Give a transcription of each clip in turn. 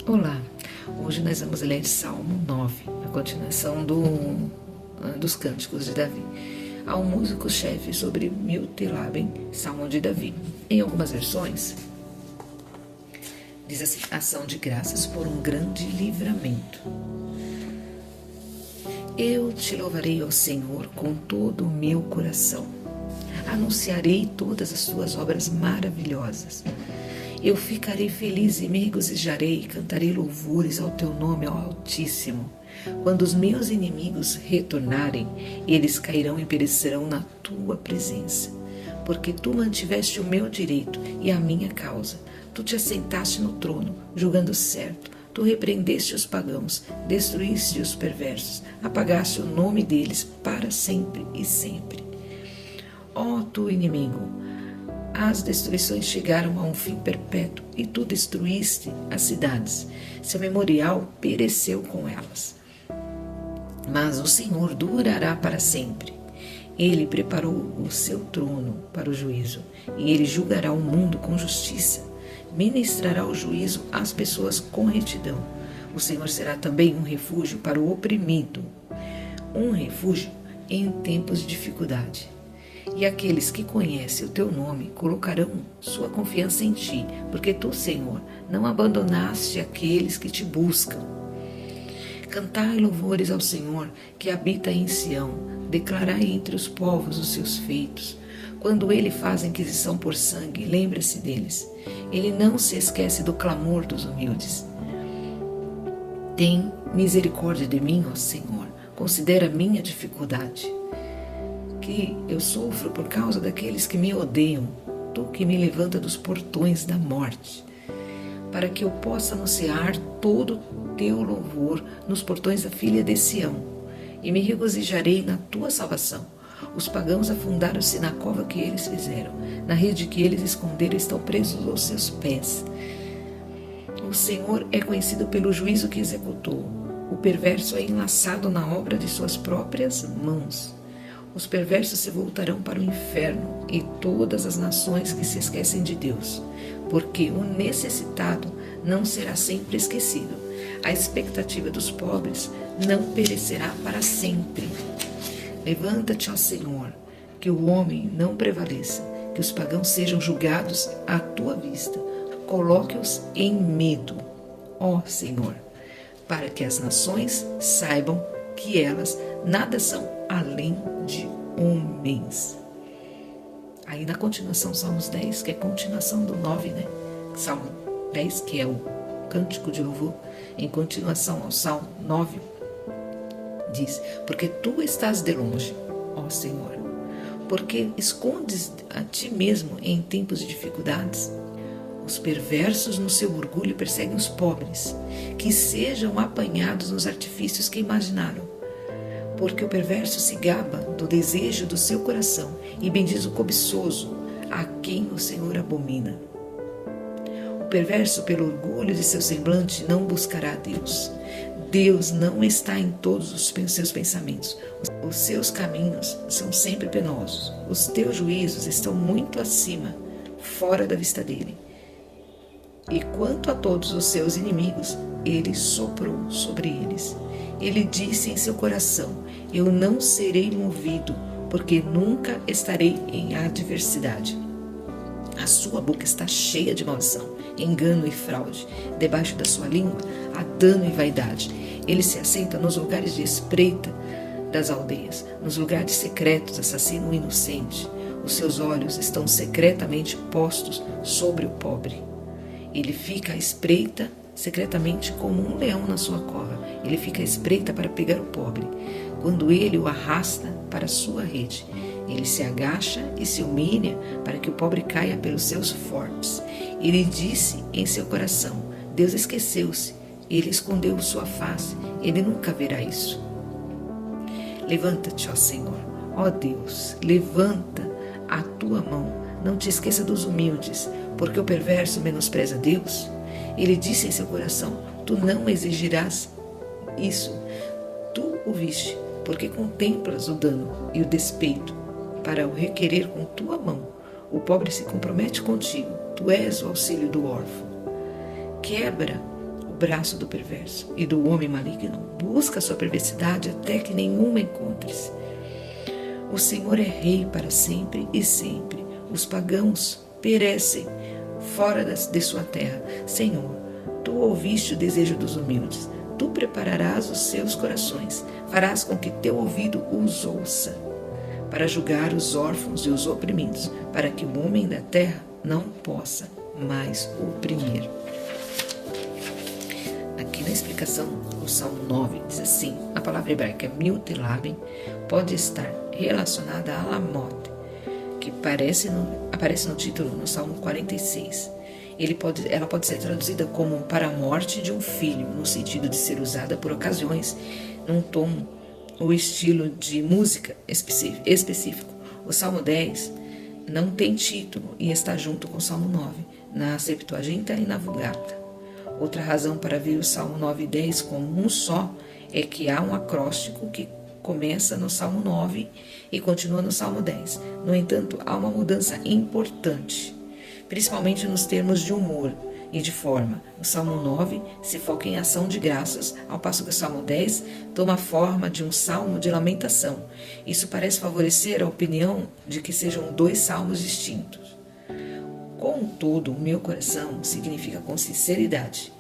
Olá, hoje nós vamos ler Salmo 9, a continuação dos Cânticos de Davi. Há um músico-chefe sobre Miltelabem, Salmo de Davi. Em algumas versões, diz assim: ação de graças por um grande livramento. Eu te louvarei, ó Senhor, com todo o meu coração. Anunciarei todas as tuas obras maravilhosas. Eu ficarei feliz e me regozijarei e cantarei louvores ao teu nome, ó Altíssimo. Quando os meus inimigos retornarem, eles cairão e perecerão na tua presença. Porque tu mantiveste o meu direito e a minha causa. Tu te assentaste no trono, julgando certo. Tu repreendeste os pagãos, destruíste os perversos, apagaste o nome deles para sempre e sempre. Ó tu inimigo, as destruições chegaram a um fim perpétuo e tu destruíste as cidades. Seu memorial pereceu com elas. Mas o Senhor durará para sempre. Ele preparou o seu trono para o juízo e ele julgará o mundo com justiça. Ministrará o juízo às pessoas com retidão. O Senhor será também um refúgio para o oprimido, um refúgio em tempos de dificuldade. E aqueles que conhecem o teu nome colocarão sua confiança em ti, porque tu, Senhor, não abandonaste aqueles que te buscam. Cantai louvores ao Senhor, que habita em Sião, declarai entre os povos os seus feitos. Quando ele faz inquisição por sangue, lembra-se deles. Ele não se esquece do clamor dos humildes. Tem misericórdia de mim, ó Senhor, considera minha dificuldade, que eu sofro por causa daqueles que me odeiam, tu que me levanta dos portões da morte, para que eu possa anunciar todo o teu louvor nos portões da filha de Sião, e me regozijarei na tua salvação. Os pagãos afundaram-se na cova que eles fizeram, na rede que eles esconderam estão presos aos seus pés. O Senhor é conhecido pelo juízo que executou, o perverso é enlaçado na obra de suas próprias mãos. Os perversos se voltarão para o inferno e todas as nações que se esquecem de Deus, porque o necessitado não será sempre esquecido. A expectativa dos pobres não perecerá para sempre. Levanta-te, ó Senhor, que o homem não prevaleça, que os pagãos sejam julgados à tua vista. Coloque-os em medo, ó Senhor, para que as nações saibam que elas nada são além de homens. Aí na continuação, Salmos 10, que é a continuação do 9, né? Salmo 10, que é o cântico de louvor, em continuação ao Salmo 9, diz: porque tu estás de longe, ó Senhor, porque escondes a ti mesmo em tempos de dificuldades. Os perversos no seu orgulho perseguem os pobres, que sejam apanhados nos artifícios que imaginaram. Porque o perverso se gaba do desejo do seu coração e bendiz o cobiçoso, a quem o Senhor abomina. O perverso, pelo orgulho de seu semblante, não buscará a Deus. Deus não está em todos os seus pensamentos. Os seus caminhos são sempre penosos. Os teus juízos estão muito acima, fora da vista dele. E quanto a todos os seus inimigos, ele soprou sobre eles. Ele disse em seu coração: eu não serei movido, porque nunca estarei em adversidade. A sua boca está cheia de maldição, engano e fraude. Debaixo da sua língua há dano e vaidade. Ele se assenta nos lugares de espreita das aldeias, nos lugares secretos assassina o inocente. Os seus olhos estão secretamente postos sobre o pobre. Ele fica à espreita secretamente como um leão na sua cova. Ele fica à espreita para pegar o pobre, quando ele o arrasta para a sua rede. Ele se agacha e se humilha para que o pobre caia pelos seus fortes. Ele disse em seu coração: Deus esqueceu-se, ele escondeu sua face, ele nunca verá isso. Levanta-te, ó Senhor, ó Deus, levanta a tua mão, não te esqueça dos humildes, porque o perverso menospreza Deus. Ele disse em seu coração: tu não exigirás isso. Tu o viste, porque contemplas o dano e o despeito, para o requerer com tua mão. O pobre se compromete contigo, tu és o auxílio do órfão. Quebra o braço do perverso e do homem maligno. Busca a sua perversidade até que nenhuma encontres. O Senhor é rei para sempre e sempre. Os pagãos perecem fora de sua terra. Senhor, tu ouviste o desejo dos humildes. Tu prepararás os seus corações. Farás com que teu ouvido os ouça, para julgar os órfãos e os oprimidos, para que o homem da terra não possa mais oprimir. Aqui na explicação do Salmo 9 diz assim: a palavra hebraica Miltelabim pode estar relacionada a Lamote, que aparece no título no Salmo 46. Ela pode ser traduzida como para a morte de um filho, no sentido de ser usada por ocasiões, num tom ou estilo de música específico. O Salmo 10 não tem título e está junto com o Salmo 9, na Septuaginta e na Vulgata. Outra razão para ver o Salmo 9 e 10 como um só é que há um acróstico que começa no Salmo 9 e continua no Salmo 10. No entanto, há uma mudança importante, principalmente nos termos de humor e de forma. O Salmo 9 se foca em ação de graças, ao passo que o Salmo 10 toma a forma de um salmo de lamentação. Isso parece favorecer a opinião de que sejam dois salmos distintos. Com todo o meu coração significa com sinceridade.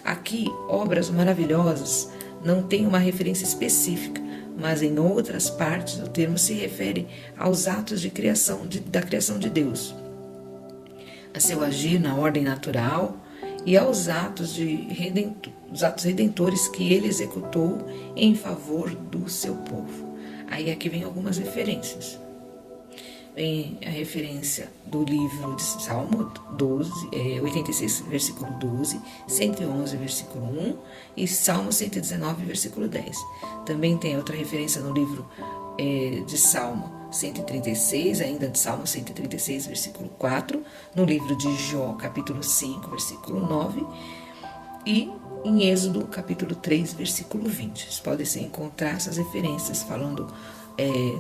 Aqui, obras maravilhosas não tem uma referência específica, mas em outras partes o termo se refere aos atos de criação, da criação de Deus, a seu agir na ordem natural e aos atos redentores que ele executou em favor do seu povo. Aí aqui vem algumas referências. Vem a referência do livro de Salmo 86, versículo 12, 111, versículo 1 e Salmo 119, versículo 10. Também tem outra referência no livro de Salmo 136, ainda de Salmo 136, versículo 4, no livro de Jó, capítulo 5, versículo 9, e em Êxodo, capítulo 3, versículo 20. Vocês podem encontrar essas referências falando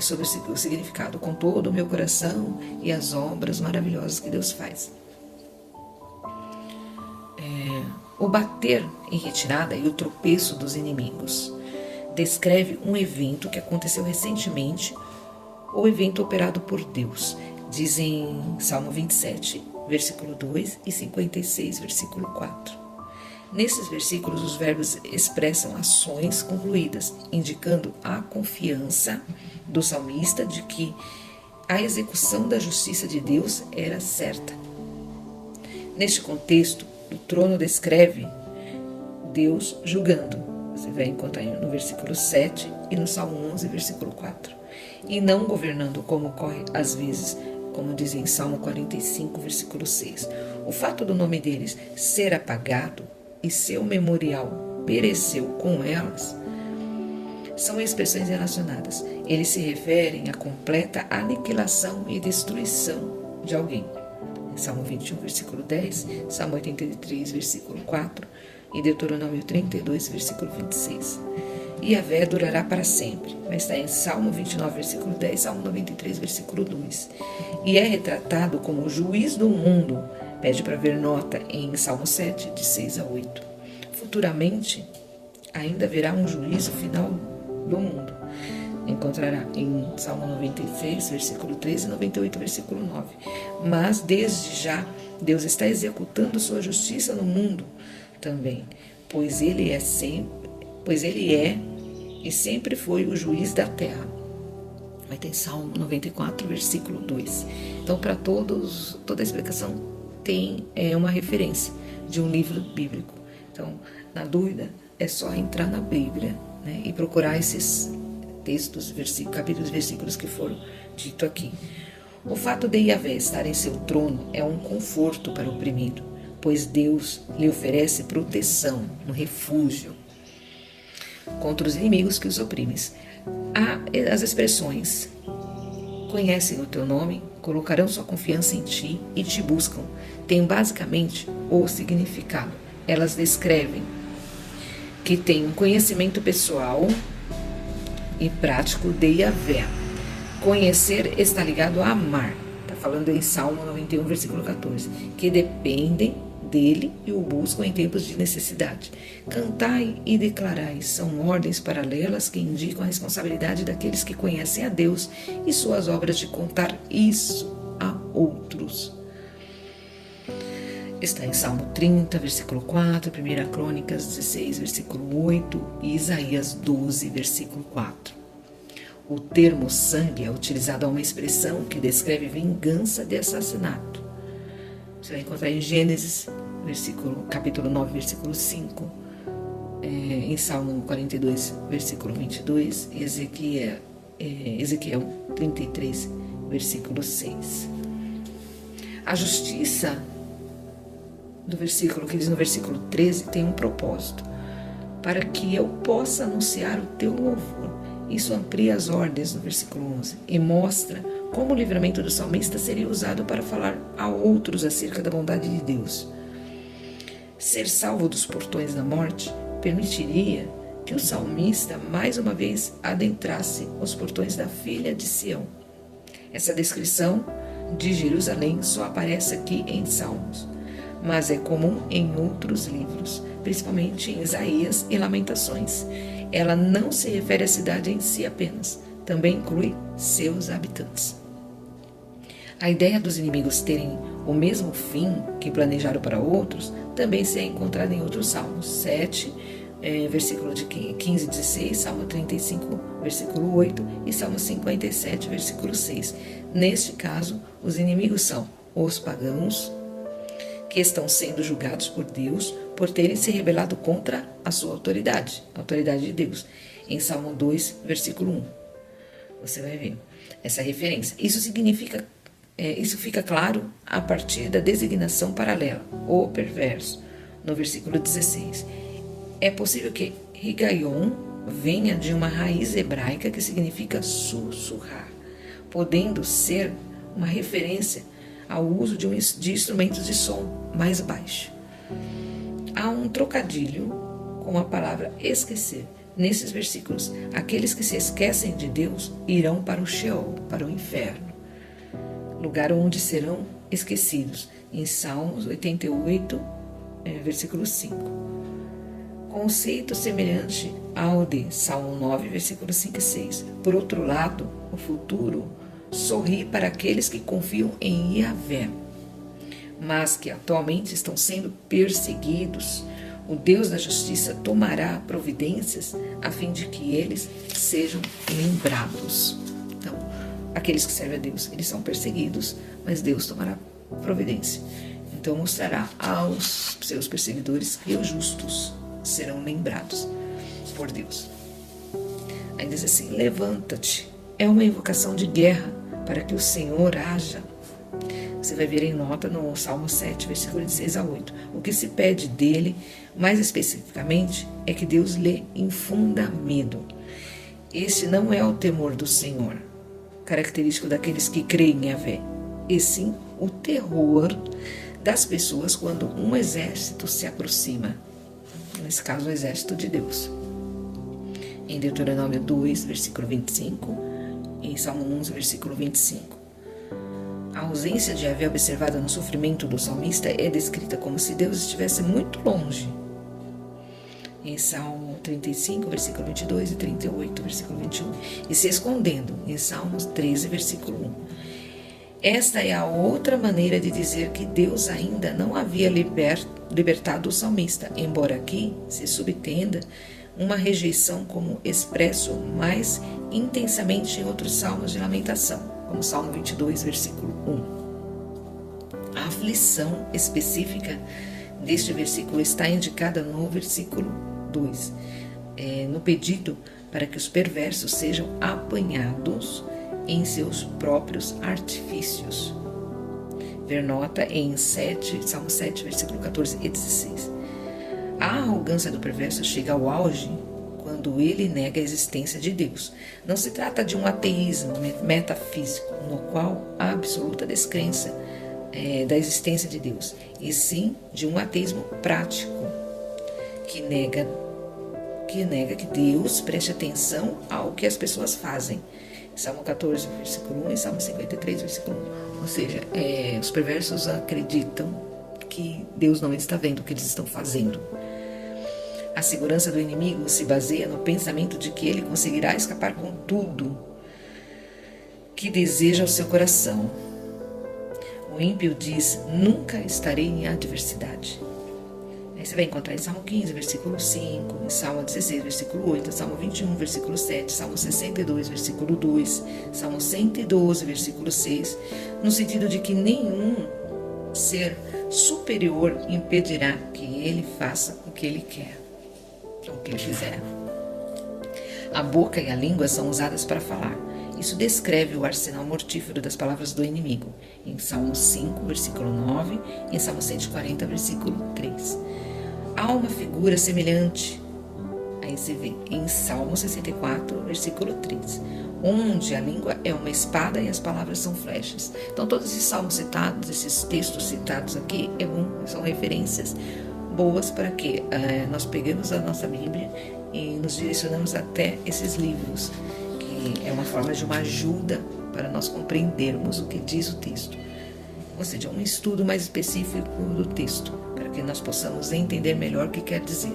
sobre o significado com todo o meu coração e as obras maravilhosas que Deus faz. O bater em retirada e o tropeço dos inimigos descreve um evento que aconteceu recentemente ou evento operado por Deus. Diz em Salmo 27, versículo 2 e 56, versículo 4. Nesses versículos, os verbos expressam ações concluídas, indicando a confiança do salmista de que a execução da justiça de Deus era certa. Neste contexto, o trono descreve Deus julgando. Você vai encontrar no versículo 7 e no Salmo 11, versículo 4. E não governando, como ocorre às vezes, como diz em Salmo 45, versículo 6. O fato do nome deles ser apagado e seu memorial pereceu com elas são expressões relacionadas. Eles se referem à completa aniquilação e destruição de alguém. Salmo 21, versículo 10, Salmo 83, versículo 4 e Deuteronômio 32, versículo 26. Yahvé durará para sempre. Vai estar em Salmo 29, versículo 10, Salmo 93, versículo 2. E é retratado como o juiz do mundo. Pede para ver nota em Salmo 7, de 6 a 8. Futuramente, ainda haverá um juízo final do mundo. Encontrará em Salmo 96, versículo 13 e 98, versículo 9. Mas, desde já, Deus está executando sua justiça no mundo também, pois ele é e sempre foi o juiz da terra. Vai ter Salmo 94, versículo 2. Então, para toda a explicação tem uma referência de um livro bíblico. Então, na dúvida, é só entrar na Bíblia, né, e procurar esses textos, capítulos, versículos que foram dito aqui. O fato de Yahvé estar em seu trono é um conforto para o oprimido, pois Deus lhe oferece proteção, um refúgio contra os inimigos que os oprimem. As expressões conhecem o teu nome, colocarão sua confiança em ti e te buscam. Tem basicamente o significado. Elas descrevem que tem um conhecimento pessoal e prático de Yahvé. Conhecer está ligado a amar. Está falando em Salmo 91, versículo 14. Que dependem dele e o buscam em tempos de necessidade. Cantai e declarai são ordens paralelas que indicam a responsabilidade daqueles que conhecem a Deus e suas obras de contar isso a outros. Está em Salmo 30, versículo 4, 1 Crônicas 16, versículo 8 e Isaías 12, versículo 4. O termo sangue é utilizado a uma expressão que descreve vingança de assassinato. Você vai encontrar em Gênesis, capítulo 9, versículo 5, em Salmo 42, versículo 22, e Ezequiel 33, versículo 6. A justiça do versículo, que diz no versículo 13, tem um propósito: para que eu possa anunciar o teu louvor. Isso amplia as ordens no versículo 11 e mostra como o livramento do salmista seria usado para falar a outros acerca da bondade de Deus. Ser salvo dos portões da morte permitiria que o salmista mais uma vez adentrasse os portões da filha de Sião. Essa descrição de Jerusalém só aparece aqui em Salmos, mas é comum em outros livros, principalmente em Isaías e Lamentações. Ela não se refere à cidade em si apenas, também inclui seus habitantes. A ideia dos inimigos terem o mesmo fim que planejaram para outros também se é encontrada em outros salmos: 7, versículo de 15 e 16, Salmo 35, versículo 8 e Salmo 57, versículo 6. Neste caso, os inimigos são os pagãos, que estão sendo julgados por Deus por terem se rebelado contra a sua autoridade, a autoridade de Deus. Em Salmo 2, versículo 1. Você vai ver essa referência. Isso fica claro a partir da designação paralela, o perverso, no versículo 16. É possível que Higaion venha de uma raiz hebraica que significa sussurrar, podendo ser uma referência ao uso de instrumentos de som mais baixo. Há um trocadilho com a palavra esquecer. Nesses versículos, aqueles que se esquecem de Deus irão para o Sheol, para o inferno, lugar onde serão esquecidos, em Salmos 88, versículo 5. Conceito semelhante ao de Salmo 9, versículos 5 e 6. Por outro lado, o futuro sorri para aqueles que confiam em Yahvé, mas que atualmente estão sendo perseguidos. O Deus da justiça tomará providências a fim de que eles sejam lembrados. Então, aqueles que servem a Deus, eles são perseguidos, mas Deus tomará providência. Então, mostrará aos seus perseguidores que os justos serão lembrados por Deus. Aí diz assim: levanta-te. É uma invocação de guerra para que o Senhor haja. Você vai ver em nota no Salmo 7, versículo de 6 a 8. O que se pede dele, mais especificamente, é que Deus lhe infunda medo. Este não é o temor do Senhor, característico daqueles que creem em Yahvé, e sim o terror das pessoas quando um exército se aproxima. Nesse caso, o exército de Deus. Em Deuteronômio 2, versículo 25, e em Salmo 11, versículo 25. A ausência de Yahvé observada no sofrimento do salmista é descrita como se Deus estivesse muito longe. Em Salmo 35, versículo 22 e 38, versículo 21. E se escondendo, em Salmos 13, versículo 1. Esta é a outra maneira de dizer que Deus ainda não havia libertado o salmista, embora aqui se subtenda uma rejeição como expresso mais intensamente em outros salmos de lamentação, como Salmo 22, versículo 1. A aflição específica deste versículo está indicada no versículo 2, no pedido para que os perversos sejam apanhados em seus próprios artifícios. Ver nota em Salmo 7, versículo 14 e 16. A arrogância do perverso chega ao auge quando ele nega a existência de Deus. Não se trata de um ateísmo metafísico, no qual há absoluta descrença da existência de Deus, e sim de um ateísmo prático, que nega que Deus preste atenção ao que as pessoas fazem. Salmo 14, versículo 1 e Salmo 53, versículo 1. Ou seja, os perversos acreditam que Deus não está vendo o que eles estão fazendo. A segurança do inimigo se baseia no pensamento de que ele conseguirá escapar com tudo que deseja o seu coração. O ímpio diz: nunca estarei em adversidade. Aí você vai encontrar em Salmo 15, versículo 5, em Salmo 16, versículo 8, Salmo 21, versículo 7, Salmo 62, versículo 2, Salmo 112, versículo 6, no sentido de que nenhum ser superior impedirá que ele faça o que ele quer, ou o que ele quiser. A boca e a língua são usadas para falar. Isso descreve o arsenal mortífero das palavras do inimigo, em Salmo 5, versículo 9, e em Salmo 140, versículo 3. Há uma figura semelhante, aí se vê, em Salmo 64, versículo 3, onde a língua é uma espada e as palavras são flechas. Então todos esses salmos citados, esses textos citados aqui, são referências boas para que nós peguemos a nossa Bíblia e nos direcionamos até esses livros, que é uma forma de uma ajuda para nós compreendermos o que diz o texto. Ou seja, um estudo mais específico do texto, para que nós possamos entender melhor o que quer dizer.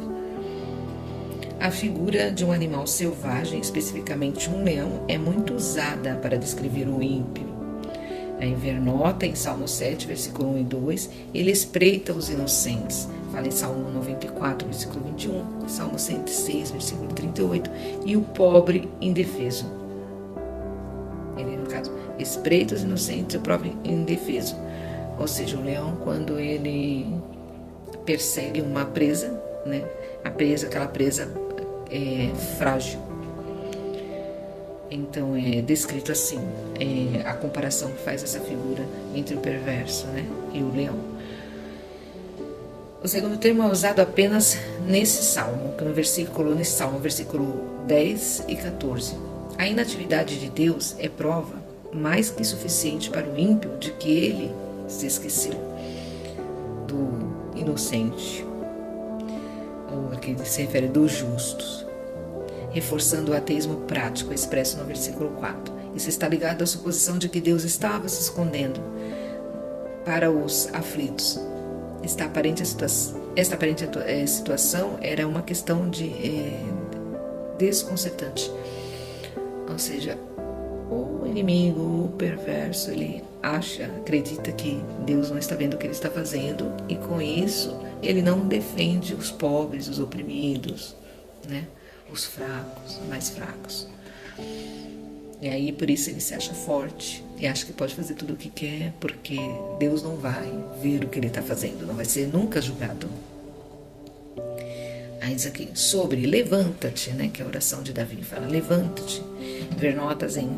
A figura de um animal selvagem, especificamente um leão, é muito usada para descrever o ímpio. A invernota, em Salmo 7, versículo 1 e 2, ele espreita os inocentes. Fala em Salmo 94, versículo 21, Salmo 106, versículo 38, e o pobre indefeso. Ele, no caso, espreita os inocentes e o pobre indefeso. Ou seja, o leão, quando ele persegue uma presa, né? Aquela presa é frágil. Então é descrito assim, a comparação que faz essa figura entre o perverso, né, e o leão. O segundo termo é usado apenas nesse salmo, versículo 10 e 14. A inatividade de Deus é prova mais que suficiente para o ímpio de que ele se esqueceu do inocente, ou aqui se refere dos justos, reforçando o ateísmo prático expresso no versículo 4. Isso está ligado à suposição de que Deus estava se escondendo para os aflitos. Esta aparente situação era uma questão desconcertante. Ou seja, o inimigo, o perverso, ele acredita que Deus não está vendo o que ele está fazendo, e com isso ele não defende os pobres, os oprimidos, né? Os fracos, mais fracos. E aí por isso ele se acha forte e acha que pode fazer tudo o que quer, porque Deus não vai ver o que ele está fazendo, não vai ser nunca julgado. Aí diz aqui sobre levanta-te, né, que é a oração de Davi, fala levanta-te. Ver notas em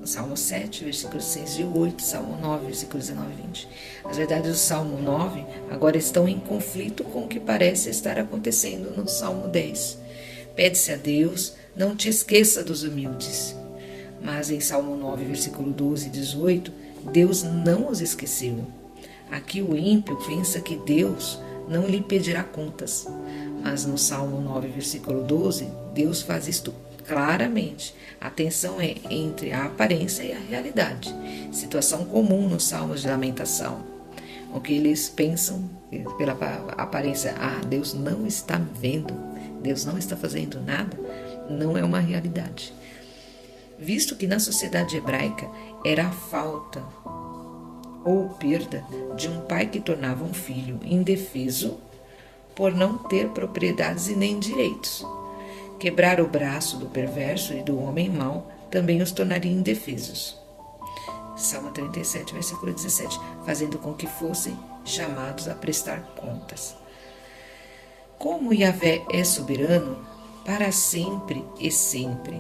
Salmo 7, versículos 6 e 8, Salmo 9, versículos 19 e 20. As verdades do Salmo 9 agora estão em conflito com o que parece estar acontecendo no Salmo 10. Pede-se a Deus, não te esqueça dos humildes. Mas em Salmo 9, versículo 12 e 18, Deus não os esqueceu. Aqui o ímpio pensa que Deus não lhe pedirá contas. Mas no Salmo 9, versículo 12, Deus faz isto claramente. A tensão é entre a aparência e a realidade. Situação comum nos Salmos de Lamentação. O que eles pensam pela aparência, Deus não está me vendo, Deus não está fazendo nada, não é uma realidade. Visto que na sociedade hebraica era a falta ou perda de um pai que tornava um filho indefeso por não ter propriedades e nem direitos. Quebrar o braço do perverso e do homem mau também os tornaria indefesos. Salmo 37, versículo 17, fazendo com que fossem chamados a prestar contas. Como Yahvé é soberano, para sempre e sempre,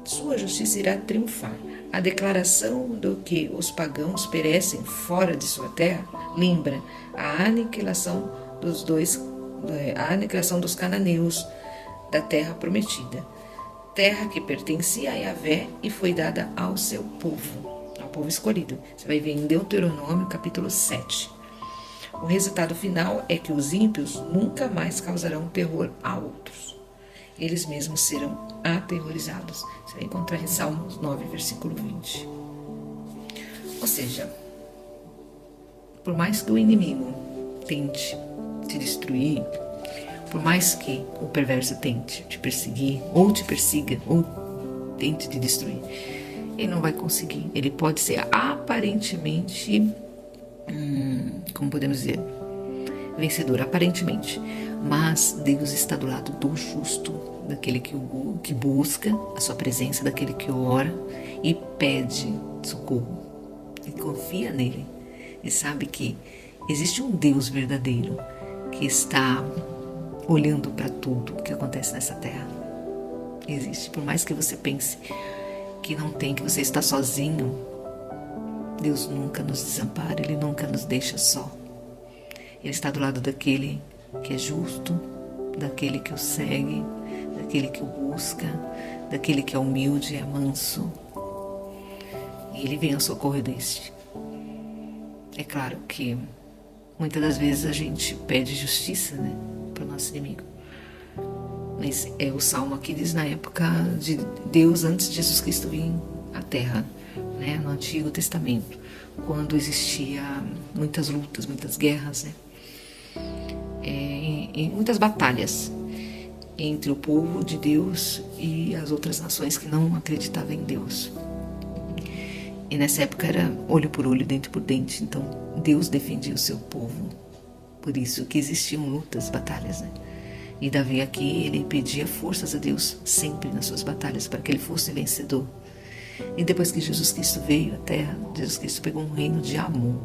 sua justiça irá triunfar. A declaração do que os pagãos perecem fora de sua terra lembra a aniquilação dos cananeus da terra prometida, terra que pertencia a Yahvé e foi dada ao seu povo, ao povo escolhido. Você vai ver em Deuteronômio capítulo 7. O resultado final é que os ímpios nunca mais causarão terror a outros. Eles mesmos serão aterrorizados. Você vai encontrar em Salmos 9, versículo 20. Ou seja, por mais que o inimigo tente te destruir, por mais que o perverso tente te perseguir, ou te persiga, ou tente te destruir, ele não vai conseguir. Ele pode ser aparentemente, como podemos dizer, vencedor, aparentemente, mas Deus está do lado do justo, daquele que busca a sua presença, daquele que ora e pede socorro e confia nele e sabe que existe um Deus verdadeiro que está olhando para tudo o que acontece nessa terra. Existe, por mais que você pense que não tem, que você está sozinho, Deus nunca nos desampara, Ele nunca nos deixa só. Ele está do lado daquele que é justo, daquele que o segue, daquele que o busca, daquele que é humilde e é manso. E Ele vem ao socorro deste. É claro que muitas das vezes a gente pede justiça, né, para o nosso inimigo. Mas o Salmo aqui diz na época de Deus, antes de Jesus Cristo vir à Terra, né, no Antigo Testamento, quando existia muitas lutas, muitas guerras, né, e muitas batalhas entre o povo de Deus e as outras nações que não acreditavam em Deus. E nessa época era olho por olho, dente por dente. Então Deus defendia o seu povo. Por isso que existiam lutas, batalhas, né? E Davi aqui, ele pedia forças a Deus sempre nas suas batalhas para que ele fosse vencedor. E depois que Jesus Cristo veio à Terra, Jesus Cristo pegou um reino de amor,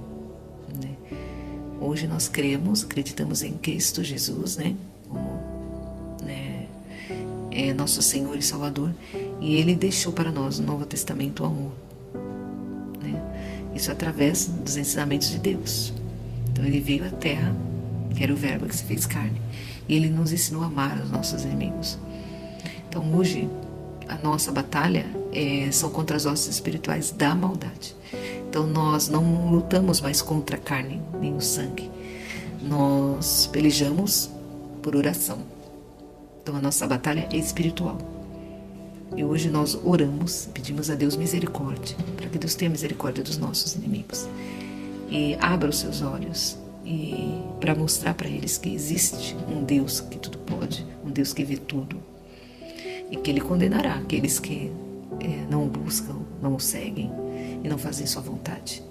né? Hoje nós acreditamos em Cristo Jesus, né? Como, né, é nosso Senhor e Salvador. E Ele deixou para nós no Novo Testamento o amor, né? Isso através dos ensinamentos de Deus. Então Ele veio à Terra, que era o Verbo que se fez carne, e Ele nos ensinou a amar os nossos inimigos. Então hoje a nossa batalha são contra as hostes espirituais da maldade. Então nós não lutamos mais contra a carne nem o sangue. Nós pelejamos por oração. Então a nossa batalha é espiritual. E hoje nós oramos, pedimos a Deus misericórdia, para que Deus tenha misericórdia dos nossos inimigos. E abra os seus olhos e para mostrar para eles que existe um Deus que tudo pode, um Deus que vê tudo. E que Ele condenará aqueles que não o buscam, não o seguem e não fazem sua vontade.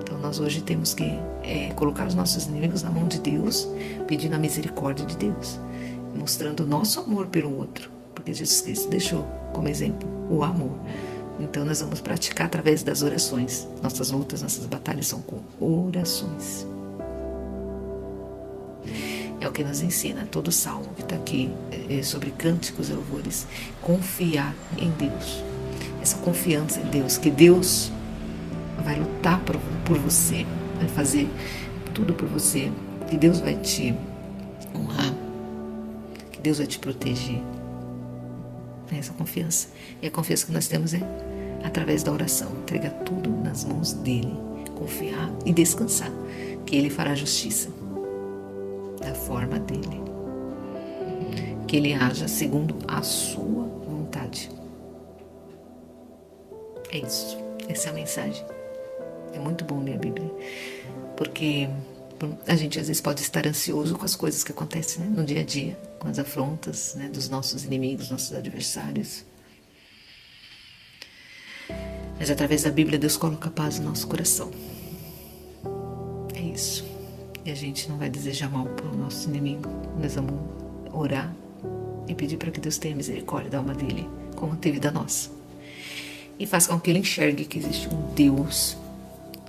Então nós hoje temos que colocar os nossos inimigos na mão de Deus, pedindo a misericórdia de Deus, mostrando o nosso amor pelo outro, porque Jesus Cristo deixou como exemplo o amor. Então nós vamos praticar através das orações. Nossas lutas, nossas batalhas são com orações. É o que nos ensina todo o Salmo que está aqui sobre cânticos e louvores. Confiar em Deus. Essa confiança em Deus, que Deus vai lutar por você, vai fazer tudo por você, que Deus vai te honrar, que Deus vai te proteger. Essa confiança. E a confiança que nós temos é através da oração. Entregar tudo nas mãos dEle. Confiar e descansar, que Ele fará justiça da forma dEle. Que Ele haja segundo a sua vontade. É isso. Essa é a mensagem. É muito bom ler a Bíblia, porque a gente às vezes pode estar ansioso com as coisas que acontecem, né, no dia a dia, com as afrontas, né, dos nossos inimigos, nossos adversários. Mas através da Bíblia Deus coloca paz no nosso coração. É isso. E a gente não vai desejar mal para o nosso inimigo. Nós vamos orar e pedir para que Deus tenha misericórdia da alma dele, como teve da nossa. E faça com que ele enxergue que existe um Deus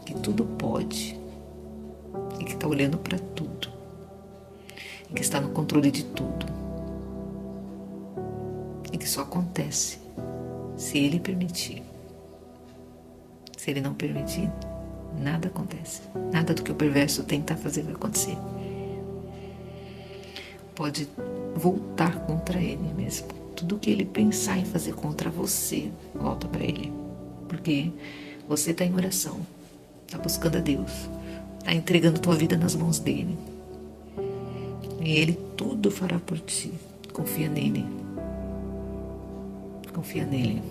que tudo pode e que está olhando para tudo e que está no controle de tudo e que só acontece se Ele permitir. Se Ele não permitir, nada acontece. Nada do que o perverso tenta fazer vai acontecer. Pode voltar contra ele mesmo. Tudo que ele pensar em fazer contra você, volta para ele. Porque você está em oração, está buscando a Deus, está entregando tua vida nas mãos dele. E ele tudo fará por ti. Confia nele. Confia nele.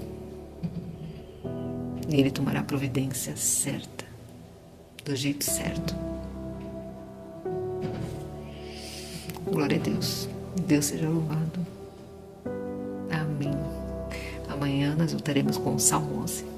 E ele tomará a providência certa, do jeito certo. Glória a Deus. Deus seja louvado. Amém. Amanhã nós voltaremos com o Salmo 11.